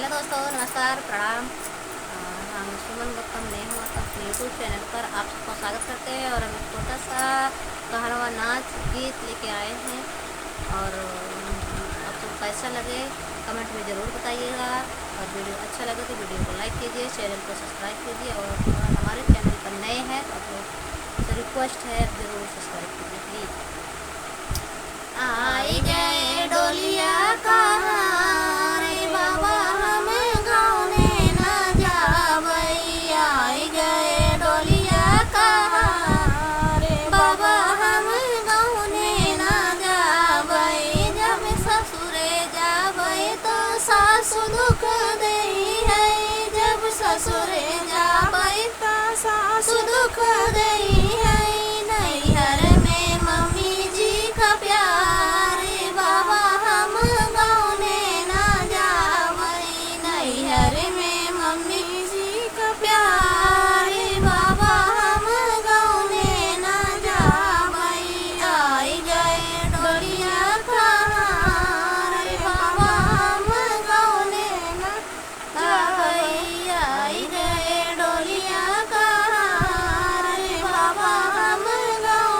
Hello दोस्तों, नमस्कार, प्रणाम। हम सुमन गौतम ने हम अपने यूट्यूब चैनल पर आप सबका स्वागत करते हैं और हम एक छोटा सा कहरवा नाच गीत लेके आए हैं। और आप सबको कैसा लगे कमेंट में ज़रूर बताइएगा। और वीडियो अच्छा लगे तो वीडियो को लाइक कीजिए, चैनल को सब्सक्राइब कीजिए। और हमारे चैनल पर नए हैं तो आप लोग से रिक्वेस्ट है ज़रूर सब्सक्राइब कीजिए प्लीज़। आई गए डोलिया कहाँ रे बाबा, हम गाँव न जावई। आई गए डोलिया कहाँ रे बाबा, हम गाँव न जावई। जब ससुरे जावई तो सासु दुख देई है, जब ससुरे जावई तो सासु दुख देई है। नैहर में मम्मी जी का प्यार बाबा, हम गाँव न जावई। नैहर में मम्मी जी का प्यार बाबा, हम गाँव न जावई। आई गए डोलिया कहाँ रे बाबा, हम गाँव न जावई। आई गए डोलिया कहाँ रे बाबा, हम गाँव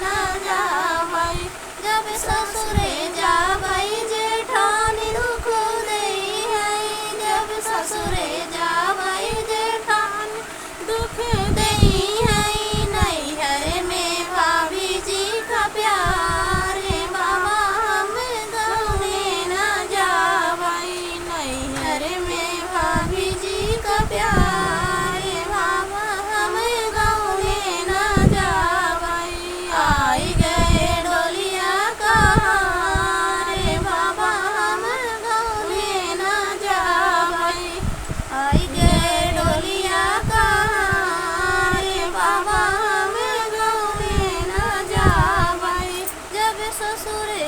न जावई। जब ससुरे जावई जेठानी दुख देई है, जब ससुरे जावई जेठानी दुख देई है। नैहर में भाभी जी का प्यार बाबा, हम गाँव न जावई। नैहर में भाभी जी का प्यार बाबा, हम गाँव न जावई। आई गए डोलिया कहाँ रे बाबा, हम गाँव न जावई। आई गए डोलिया कहाँ रे बाबा, हम गाँव न जावई। जब ससुरे